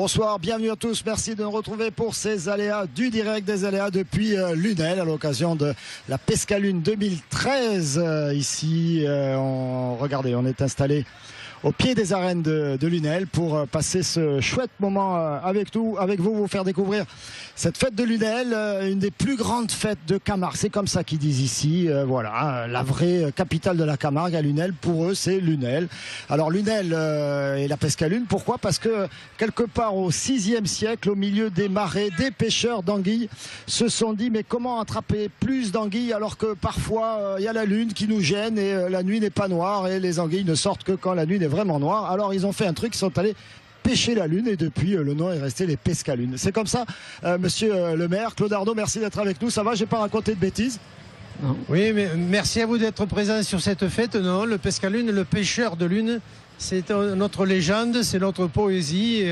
Bonsoir, bienvenue à tous. Merci de nous retrouver pour ces aléas du direct des aléas depuis Lunel à l'occasion de la Pescalune 2013. Ici, regardez, on est installé au pied des arènes de Lunel pour passer ce chouette moment avec vous faire découvrir cette fête de Lunel, une des plus grandes fêtes de Camargue. C'est comme ça qu'ils disent ici. Voilà, la vraie capitale de la Camargue à Lunel, pour eux, c'est Lunel. Alors Lunel et la Pescalune, pourquoi? Parce que quelque part au 6e siècle, au milieu des marais, des pêcheurs d'anguilles se sont dit mais comment attraper plus d'anguilles alors que parfois il y a la lune qui nous gêne et la nuit n'est pas noire et les anguilles ne sortent que quand la nuit est vraiment noire. Alors ils ont fait un truc, ils sont allés pêcher la lune et depuis le nom est resté les Pescalunes. C'est comme ça, monsieur le maire. Claude Arnaud, merci d'être avec nous. Ça va, j'ai pas raconté de bêtises? Non. Oui, mais merci à vous d'être présent sur cette fête. Non, le Pescalune, le pêcheur de lune, c'est notre légende, c'est notre poésie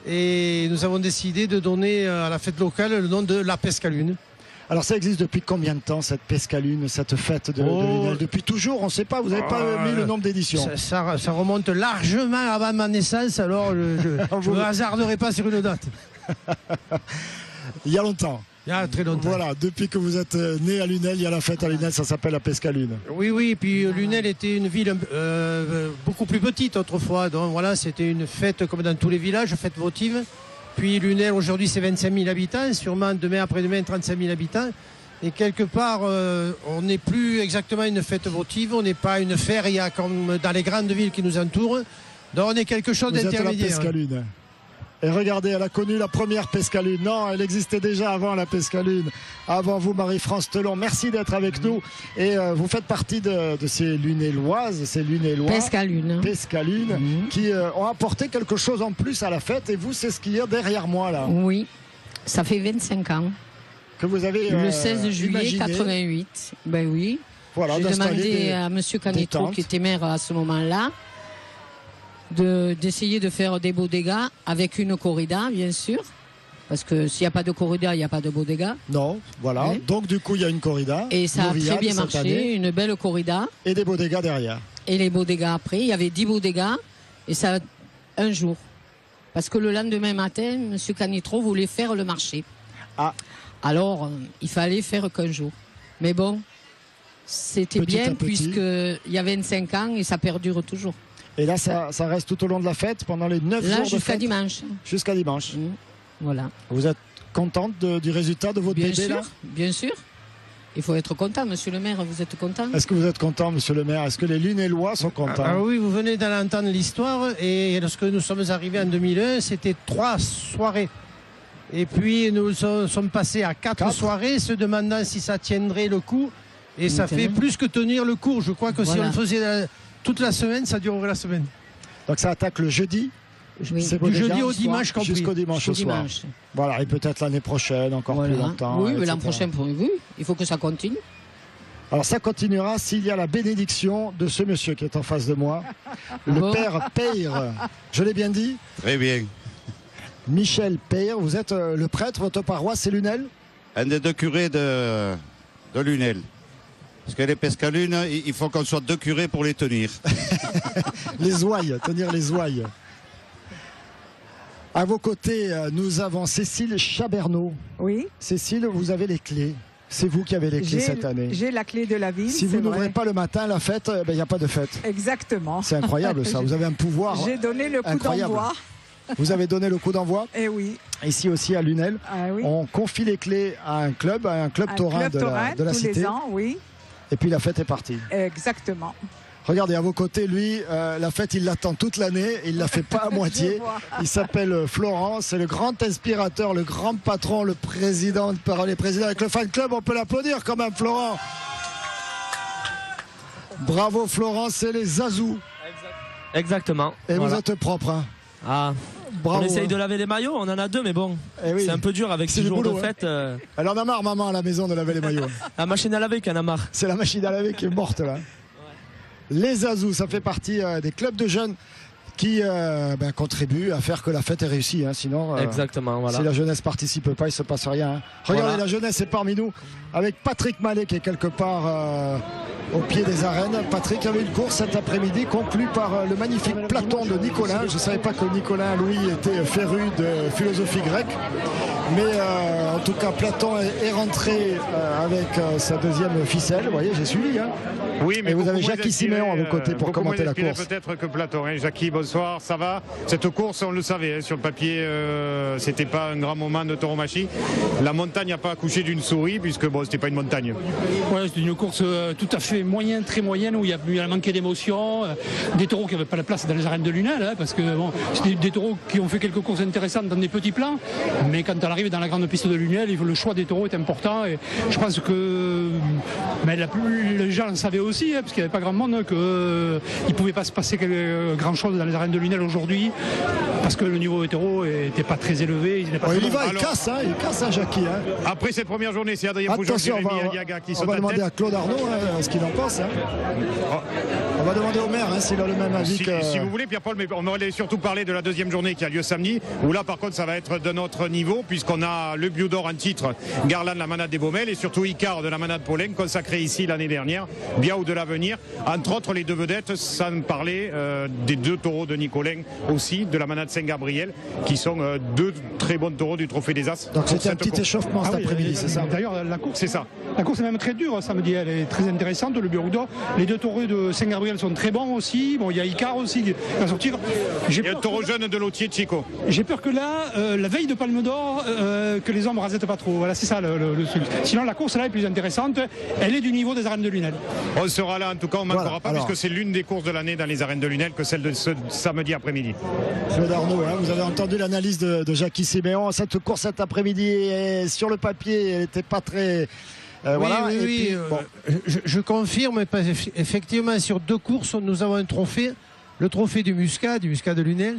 et nous avons décidé de donner à la fête locale le nom de la Pescalune. Alors ça existe depuis combien de temps cette Pescalune, cette fête de Lunel? Depuis toujours, on ne sait pas, vous n'avez pas mis le nombre d'éditions. Ça remonte largement avant ma naissance, alors je ne me hasarderai pas sur une date. Il y a longtemps. Il y a très longtemps. Voilà, depuis que vous êtes né à Lunel, il y a la fête à Lunel, ça s'appelle la Pescalune. Oui, puis Lunel était une ville beaucoup plus petite autrefois, donc voilà, c'était une fête comme dans tous les villages, fête votive. Puis Lunel, aujourd'hui, c'est 25 000 habitants. Sûrement, demain, après-demain, 35 000 habitants. Et quelque part, on n'est plus exactement une fête votive. On n'est pas une feria comme dans les grandes villes qui nous entourent. Donc, on est quelque chose d'intermédiaire. Et regardez, elle a connu la première Pescalune. Non, elle existait déjà avant la Pescalune. Avant vous, Marie-France Telon. Merci d'être avec nous. Et vous faites partie de ces Lunéloises, ces Lunélois. Pescalune. Qui ont apporté quelque chose en plus à la fête. Et vous, c'est ce qu'il y a derrière moi, là. Oui, ça fait 25 ans. Que vous avez le 16 juillet 88. Ben oui. Voilà, j'ai demandé à M. Canetro, qui était maire à ce moment-là, d'essayer de faire des bodegas avec une corrida, bien sûr. Parce que s'il n'y a pas de corrida, il n'y a pas de bodega. Non, voilà. Oui. Donc du coup, il y a une corrida. Et ça a très bien marché, une belle corrida. Et des bodegas derrière. Et les bodegas après. Il y avait 10 bodegas. Et ça, un jour. Parce que le lendemain matin, M. Canitro voulait faire le marché. Ah. Alors, il fallait faire qu'un jour. Mais bon, c'était bien puisqu'il y a 25 ans et ça perdure toujours. Et là, ça reste tout au long de la fête, pendant les 9 jours de fête. Jusqu'à dimanche. Jusqu'à dimanche. Voilà. Vous êtes contente du résultat de votre bébé là? Bien sûr. Il faut être content, monsieur le maire, vous êtes content? Est-ce que vous êtes content, monsieur le maire? Est-ce que les Lunélois sont contents? Oui, vous venez d'entendre l'histoire. Et lorsque nous sommes arrivés en 2001, c'était 3 soirées. Et puis nous sommes passés à 4 soirées, se demandant si ça tiendrait le coup. Et ça fait plus que tenir le coup. Je crois que si on le faisait toute la semaine, ça durerait la semaine. Donc ça attaque le jeudi? Oui. C'est du jeudi au dimanche compris. Jusqu'au dimanche au soir. Voilà, et peut-être l'année prochaine, encore plus longtemps. Oui, mais l'an prochain, oui. Il faut que ça continue. Alors ça continuera s'il y a la bénédiction de ce monsieur qui est en face de moi, le père Peyre. Je l'ai bien dit? Très bien. Michel Peyre, vous êtes le prêtre, votre paroisse c'est Lunel? Un des 2 curés de Lunel. Parce que les Pescalunes, il faut qu'on soit 2 curés pour les tenir. Les ouailles, tenir les ouailles. À vos côtés, nous avons Cécile Chabernaud. Oui. Cécile, vous avez les clés. C'est vous qui avez les clés cette année. J'ai la clé de la ville. Si vous n'ouvrez pas le matin la fête, il n'y a pas de fête. Exactement. C'est incroyable ça, vous avez un pouvoir. J'ai donné le coup d'envoi. Vous avez donné le coup d'envoi? Eh oui. Ici aussi à Lunel, oui. On confie les clés à un club taurin de la cité. Les ans, oui. Et puis la fête est partie. Exactement. Regardez, à vos côtés, lui, la fête, il l'attend toute l'année. Il ne la fait pas à moitié. Il s'appelle Florent. C'est le grand inspirateur, le grand patron, le président de Parole et président avec le fan club. On peut l'applaudir quand même, Florent. Bravo, Florent. C'est les Zazou. Exactement. Et voilà. Vous êtes propre, hein? Ah. Bravo, on essaye de laver les maillots, on en a 2, mais bon, oui. C'est un peu dur avec 6 jours de fête. Elle en a marre, maman, à la maison, de laver les maillots. La machine à laver qui en a marre. C'est la machine à laver qui est morte, là. Ouais. Les Zazou, ça fait partie des clubs de jeunes qui contribuent à faire que la fête est réussie. Hein. Sinon, exactement, voilà. Si la jeunesse participe pas, il ne se passe rien. Hein. Regardez, la jeunesse est parmi nous, avec Patrick Mallet qui est quelque part au pied des arènes. Patrick, il y avait une course cet après-midi conclue par le magnifique Platon de Nicolin. Je ne savais pas que Nicolin, Louis, était féru de philosophie grecque. Mais en tout cas, Platon est rentré avec sa deuxième ficelle. Vous voyez, j'ai suivi. Hein. Oui, mais et vous avez Jackie Siméon à vos côtés pour commenter la course. Peut-être que Platon. Hein. Jackie, bonsoir, ça va? Cette course, on le savait, hein, sur le papier, c'était pas un grand moment de tauromachie. La montagne n'a pas accouché d'une souris, puisque bon, c'était pas une montagne. Ouais, c'était une course tout à fait moyenne, très moyenne, où il y a manqué d'émotion, des taureaux qui n'avaient pas la place dans les arènes de Lunel, hein, parce que bon, c'était des taureaux qui ont fait quelques courses intéressantes dans des petits plans, mais quand elle arrive dans la grande piste de Lunel, le choix des taureaux est important, et je pense que les gens le savaient aussi, hein, parce qu'il n'y avait pas grand monde, qu'il ne pouvait pas se passer grand chose dans les arènes de Lunel aujourd'hui, parce que le niveau des taureaux n'était pas très élevé. Il casse, hein, Jackie. Hein. Après cette première journée, c'est Adrien Poujon, Jérémy Aliaga qui sont à tête. On va demander à Claude Arnaud ce qu'il en pense. Hein. On va demander au maire s'il a le même avis si vous voulez, Pierre-Paul, mais on aurait surtout parlé de la deuxième journée qui a lieu samedi, où là par contre ça va être de notre niveau, puisqu'on a le Biou d'Or en titre, Garland la manade des Baumel, et surtout Icar de la manade Pollen, consacré ici l'année dernière, Biaou de l'avenir, entre autres les deux vedettes, sans parler des deux taureaux de Nicolin aussi, de la manade Saint-Gabriel, qui sont deux très bons taureaux du Trophée des As. Donc c'était un petit échauffement cet après-midi, c'est ça? D'ailleurs, la course, c'est ça. La course est même très dure samedi, elle est très intéressante, le Biou d'Or. Les deux taureaux de Saint-Gabriel sont très bons aussi. Bon, il y a Icar aussi qui va sortir. Il y a un taureau jeune de Lautier, Chico. J'ai peur que là, la veille de Palme d'Or, que les hommes rasettent pas trop. Voilà, c'est ça le truc. Sinon, la course là est plus intéressante. Elle est du niveau des arènes de Lunel. On sera là, en tout cas, on ne manquera pas, puisque c'est l'une des courses de l'année dans les arènes de Lunel que celle de ce samedi après-midi. Claude Arnaud, hein, vous avez entendu l'analyse de Jackie Siméon. Cette course cet après-midi, sur le papier, elle n'était pas très. Voilà. Oui, bon. Je confirme, effectivement, sur deux courses, nous avons un trophée, le trophée du Muscat de Lunel.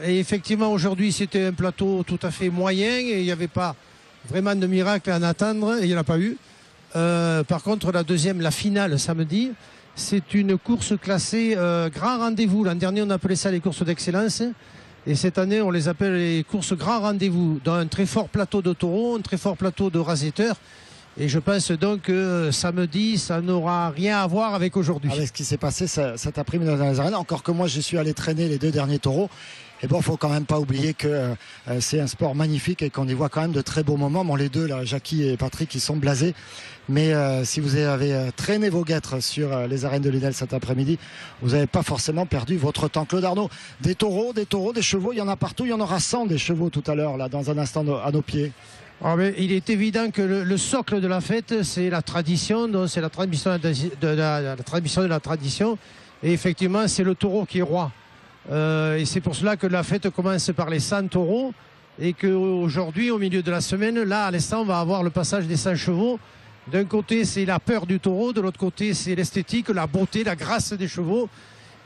Et effectivement, aujourd'hui, c'était un plateau tout à fait moyen et il n'y avait pas vraiment de miracle à en attendre et il n'y en a pas eu. Par contre, la finale samedi, c'est une course classée grand rendez-vous. L'an dernier, on appelait ça les courses d'excellence. Et cette année, on les appelle les courses grand rendez-vous, dans un très fort plateau de taureaux, un très fort plateau de rasetteurs. Et je pense donc que samedi, ça n'aura rien à voir avec aujourd'hui. Avec ce qui s'est passé cet après-midi dans les arènes. Encore que moi, je suis allé traîner les deux derniers taureaux. Et bon, il ne faut quand même pas oublier que c'est un sport magnifique et qu'on y voit quand même de très beaux moments. Bon, les deux, là, Jackie et Patrick, ils sont blasés. Mais si vous avez traîné vos guêtres sur les arènes de Lunel cet après-midi, vous n'avez pas forcément perdu votre temps. Claude Arnaud, des taureaux, des chevaux, il y en a partout. Il y en aura 100 des chevaux tout à l'heure, là, dans un instant à nos pieds. Ah, mais il est évident que le socle de la fête, c'est la tradition, donc c'est la transmission de la tradition. Et effectivement, c'est le taureau qui est roi. Et c'est pour cela que la fête commence par les 100 taureaux. Et qu'aujourd'hui, au milieu de la semaine, là, à l'instant, on va avoir le passage des 100 chevaux. D'un côté, c'est la peur du taureau. De l'autre côté, c'est l'esthétique, la beauté, la grâce des chevaux.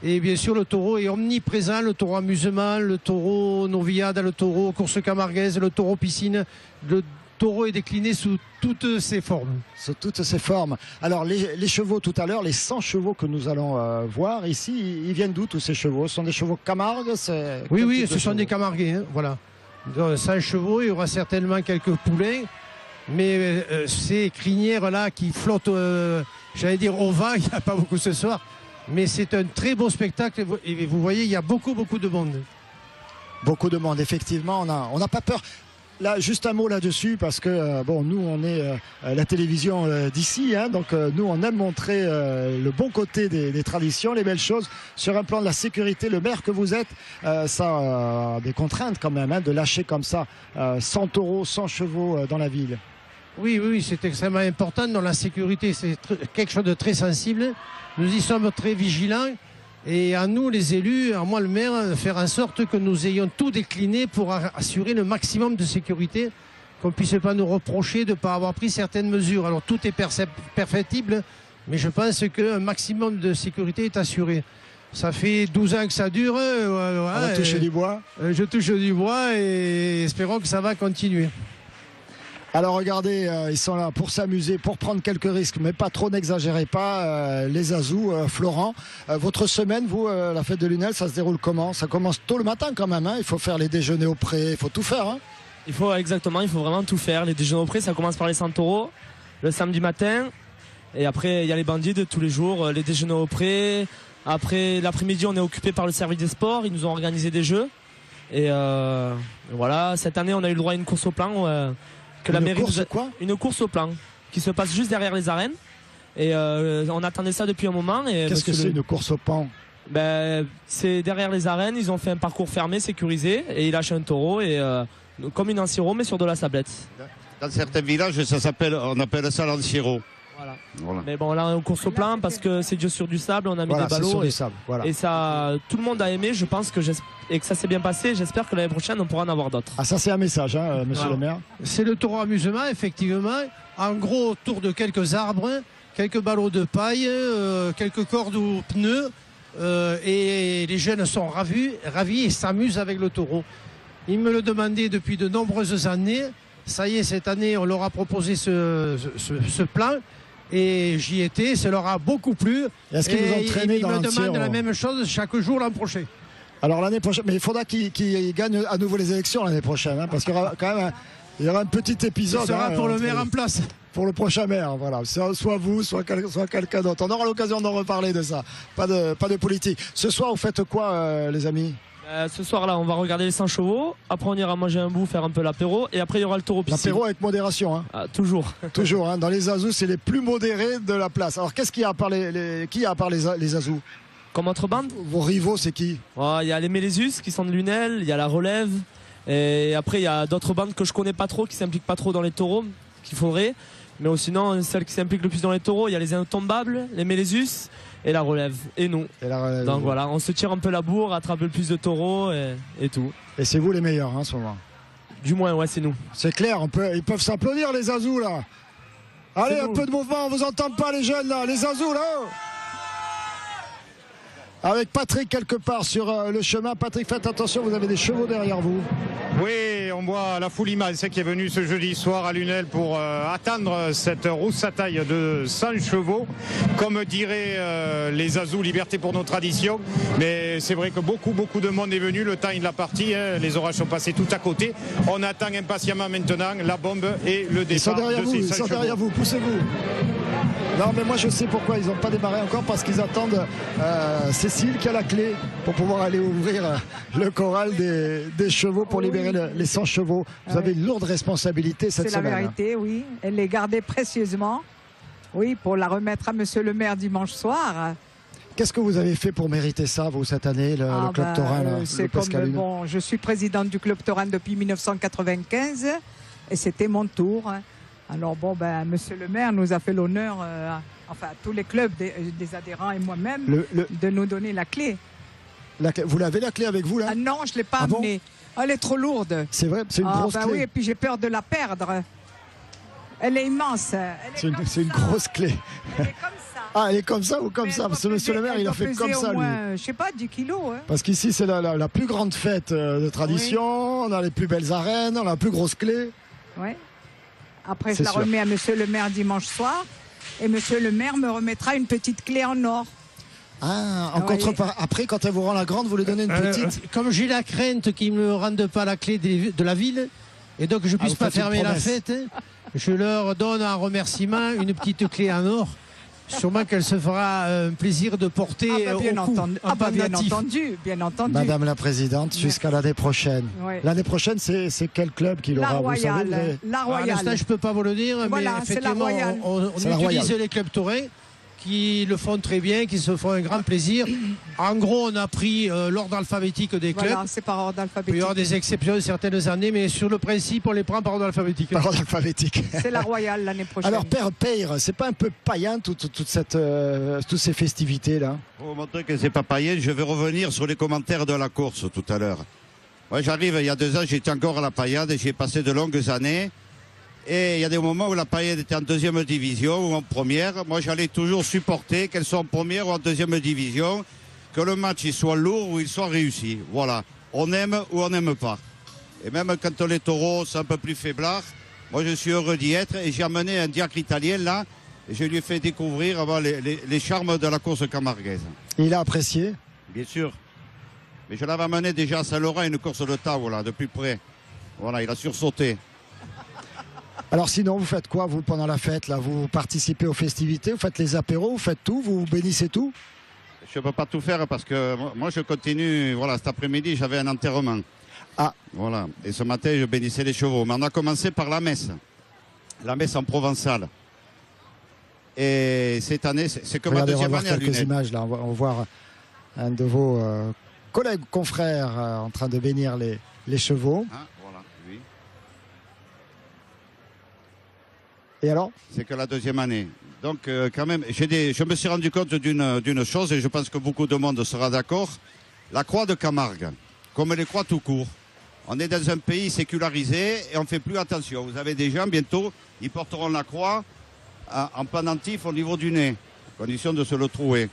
Et bien sûr, le taureau est omniprésent, le taureau amusement, le taureau novillade, le taureau course camarguaise, le taureau piscine. Le taureau est décliné sous toutes ses formes. Sous toutes ses formes. Alors, les chevaux tout à l'heure, les 100 chevaux que nous allons voir ici, ils viennent d'où tous ces chevaux? Ce sont des chevaux Camargue? Oui, ce sont des Camarguais, hein, voilà. Donc, 100 chevaux, il y aura certainement quelques poulains. Mais ces crinières-là qui flottent, j'allais dire au vent, il n'y a pas beaucoup ce soir. Mais c'est un très beau spectacle et vous voyez, il y a beaucoup de monde. Beaucoup de monde, effectivement, on n'a pas peur. Là, juste un mot là-dessus, parce que nous, on est la télévision d'ici, hein, donc nous, on aime montrer le bon côté des traditions, les belles choses. Sur un plan de la sécurité, le maire que vous êtes, ça a des contraintes quand même, hein, de lâcher comme ça 100 taureaux, 100 chevaux dans la ville. Oui, c'est extrêmement important. Dans la sécurité, c'est quelque chose de très sensible. Nous y sommes très vigilants. Et à nous, les élus, à moi, le maire, de faire en sorte que nous ayons tout décliné pour assurer le maximum de sécurité, qu'on ne puisse pas nous reprocher de ne pas avoir pris certaines mesures. Alors, tout est perfectible, mais je pense qu'un maximum de sécurité est assuré. Ça fait 12 ans que ça dure. On va toucher du bois. Je touche du bois et espérons que ça va continuer. Alors regardez, ils sont là pour s'amuser, pour prendre quelques risques, mais pas trop, n'exagérez pas. Les Azous, Florent, votre semaine, vous, la fête de Lunel, ça se déroule comment? Ça commence tôt le matin quand même, hein, il faut faire les déjeuners au pré, il faut tout faire. Hein. Il faut vraiment tout faire. Les déjeuners au pré, ça commence par les 100 taureaux, le samedi matin. Et après, il y a les bandits de tous les jours, les déjeuners au pré. Après, l'après-midi, on est occupé par le service des sports. Ils nous ont organisé des jeux. Et voilà, cette année, on a eu le droit à une course au plan. Que la mairie une course au plan qui se passe juste derrière les arènes. Et on attendait ça depuis un moment. Qu'est-ce que c'est une course au plan? C'est derrière les arènes. Ils ont fait un parcours fermé, sécurisé. Et ils lâchent un taureau. Et comme une enciro, mais sur de la sablette. Dans certains villages, on appelle ça l'enciro. Voilà. Mais bon, là on course au plan parce que c'est sur du sable, on a mis des ballots et ça, tout le monde a aimé. Je pense que ça s'est bien passé. J'espère que l'année prochaine on pourra en avoir d'autres. Ah, ça c'est un message, hein, monsieur le maire. C'est le taureau amusement, effectivement. En gros, autour de quelques arbres, quelques ballots de paille, quelques cordes ou pneus, et les jeunes sont ravis et s'amusent avec le taureau. Ils me le demandaient depuis de nombreuses années. Ça y est, cette année, on leur a proposé ce plan. Et j'y étais, ça leur a beaucoup plu. Est-ce qu'ils vous ont traîné dans Ils me demandent la même chose chaque jour l'an prochain. Alors l'année prochaine, mais il faudra qu'ils gagnent à nouveau les élections l'année prochaine, hein, parce qu'il y aura quand même un petit épisode. Ce sera pour le maire en place. Pour le prochain maire, voilà. Soit vous, soit quelqu'un d'autre. On aura l'occasion d'en reparler de ça. Pas de politique. Ce soir, vous faites quoi, les amis? Ce soir-là, on va regarder les 100 chevaux. Après, on ira manger un bout, faire un peu l'apéro. Et après, il y aura le taureau piscine. L'apéro avec modération. Hein. Toujours. Toujours. Hein. Dans les Azous, c'est les plus modérés de la place. Alors, qu'est-ce qu'il y a à part les Azous? Comme autre bande? Vos rivaux, c'est qui? Il y a les Mélésus qui sont de Lunel. Il y a la Relève. Et après, il y a d'autres bandes que je connais pas trop, qui s'impliquent pas trop dans les taureaux, qu'il faudrait. Mais sinon, celles qui s'impliquent le plus dans les taureaux, il y a les Intombables, les Mélésus et la Relève. Et nous. Donc voilà, on se tire un peu la bourre, attrape le plus de taureaux et tout. Et c'est vous les meilleurs, hein, en ce moment? Du moins, ouais, c'est nous. C'est clair, ils peuvent s'applaudir, les Azous, là. Allez, un peu de mouvement, on vous entend pas, les jeunes, là. Les Azous, là. Avec Patrick quelque part sur le chemin. Patrick, faites attention, vous avez des chevaux derrière vous. Oui, on voit la foule immense qui est venue ce jeudi soir à Lunel pour attendre cette rousse à taille de 100 chevaux. Comme diraient les Azous, liberté pour nos traditions. Mais c'est vrai que beaucoup de monde est venu. Le temps il l'a parti, hein. Les orages sont passés tout à côté. On attend impatiemment maintenant la bombe et le départ. Ils sont derrière vous, poussez-vous. Non, mais moi je sais pourquoi ils n'ont pas démarré encore, parce qu'ils attendent Cécile qui a la clé pour pouvoir aller ouvrir le corral des chevaux pour libérer les 100 chevaux. Vous avez une lourde responsabilité cette semaine. C'est la vérité, oui. Elle les gardait précieusement, oui, pour la remettre à monsieur le maire dimanche soir. Qu'est-ce que vous avez fait pour mériter ça, vous, cette année, le Club Taurin, c'est comme, je suis présidente du Club Taurin depuis 1995 et c'était mon tour. Alors monsieur le maire nous a fait l'honneur, tous les clubs des adhérents et moi-même, de nous donner la clé. Vous l'avez la clé avec vous là? Non, je ne l'ai pas amenée. Elle est trop lourde. C'est vrai, c'est une grosse clé. Oui, et puis j'ai peur de la perdre. Elle est immense. C'est une grosse clé. Elle est comme ça. Ah, elle est comme ça ou comme ça? Parce que monsieur le maire, il a fait comme ça, lui. Je sais pas, 10 kilos. Hein. Parce qu'ici, c'est la plus grande fête de tradition. Oui. On a les plus belles arènes, on a la plus grosse clé. Oui. Après, je la remets à monsieur le maire dimanche soir. Et monsieur le maire me remettra une petite clé en or. Ah, en contrepartie. Après, quand elle vous rend la grande, vous lui donnez une petite. Comme j'ai la crainte qu'ils ne me rendent pas la clé de la ville, et donc je ne puisse pas fermer la fête, je leur donne en remerciement une petite clé en or. Sûrement qu'elle se fera un plaisir de porter bien entendu. Madame la Présidente, jusqu'à l'année prochaine. Oui. L'année prochaine, c'est quel club qui l'aura? Vous savez, la Royale. À l'instant, je ne peux pas vous le dire, voilà, mais effectivement, on utilise les clubs taurins qui le font très bien, qui se font un grand plaisir. En gros, on a pris l'ordre alphabétique des clubs. Voilà, c'est par ordre alphabétique. Il y aura des exceptions certaines années, mais sur le principe, on les prend par ordre alphabétique. Par ordre alphabétique. C'est la Royale l'année prochaine. Alors, Père Peyre, c'est pas un peu païen toutes ces festivités-là? Pour vous montrer que c'est pas païen, je vais revenir sur les commentaires de la course tout à l'heure. Moi, j'arrive, il y a 2 ans, j'étais encore à la paillade et j'ai passé de longues années. Et il y a des moments où la paillade était en 2e division ou en première. Moi, j'allais toujours supporter qu'elle soit en première ou en 2e division, que le match il soit lourd ou il soit réussi. Voilà. On aime ou on n'aime pas. Et même quand les taureaux sont un peu plus faiblards, moi, je suis heureux d'y être. Et j'ai amené un diacre italien là. Et je lui ai fait découvrir les charmes de la course camarguaise. Il a apprécié? Bien sûr. Mais je l'avais amené déjà à Saint-Laurent, une course de table, là, de plus près. Voilà, il a sursauté. Alors sinon, vous faites quoi, vous, pendant la fête là? Vous participez aux festivités, vous faites les apéros, vous faites tout, vous bénissez tout? Je ne peux pas tout faire parce que moi, je continue. Voilà, cet après-midi, j'avais un enterrement. Ah. Voilà. Et ce matin, je bénissais les chevaux. Mais on a commencé par la messe en provençal. Et cette année, c'est que ma deuxième année à Lunel. Quelques images là, on va voir un de vos collègues, confrères en train de bénir les chevaux. Ah, voilà, oui. Et alors? C'est que la deuxième année. Donc quand même, je me suis rendu compte d'une chose, et je pense que beaucoup de monde sera d'accord. La croix de Camargue, comme les croix tout court. On est dans un pays sécularisé et on ne fait plus attention. Vous avez des gens, bientôt, ils porteront la croix en pendentif au niveau du nez, condition de se le trouver.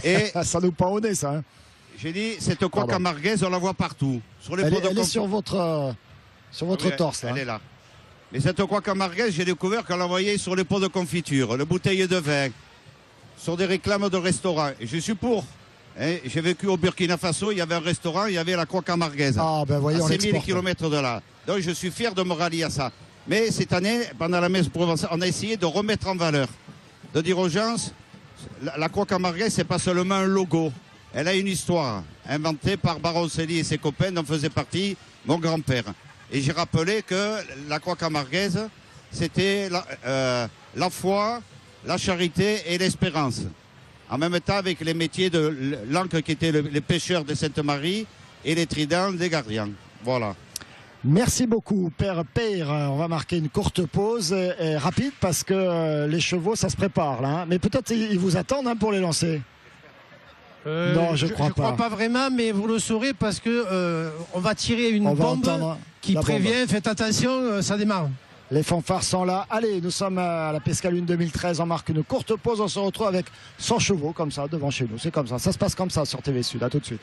Et ça nous pend au nez, ça. Hein. J'ai dit, cette croix camarguaise, on la voit partout. Sur les elle est sur votre torse. Elle est là. Mais cette croix camarguaise, j'ai découvert qu'on la voyait sur les pots de confiture, les bouteilles de vin, sur des réclames de restaurants. Et je suis pour. Hein, j'ai vécu au Burkina Faso, il y avait un restaurant, il y avait la croix camarguaise. Ah ben voyons, à 6000 km de là. Donc je suis fier de me rallier à ça. Mais cette année, pendant la messe provençale, on a essayé de remettre en valeur, de dire aux gens, la croix camarguaise, c'est pas seulement un logo. Elle a une histoire, inventée par Baroncelli et ses copains, dont faisait partie mon grand-père. Et j'ai rappelé que la croix camarguaise, c'était la foi, la charité et l'espérance. En même temps, avec les métiers de l'encre qui étaient les pêcheurs de Sainte-Marie et les tridents des gardiens. Voilà. Merci beaucoup, Père Peyre. On va marquer une courte pause et rapide parce que les chevaux, ça se prépare là. Hein. Mais peut-être ils vous attendent pour les lancer. Non, je crois pas. Je crois pas vraiment, mais vous le saurez parce que on va tirer une bombe qui prévient. Faites attention, ça démarre. Les fanfares sont là. Allez, nous sommes à la Pescalune 2013. On marque une courte pause. On se retrouve avec 100 chevaux comme ça devant chez nous. C'est comme ça. Ça se passe comme ça sur TV Sud. À tout de suite.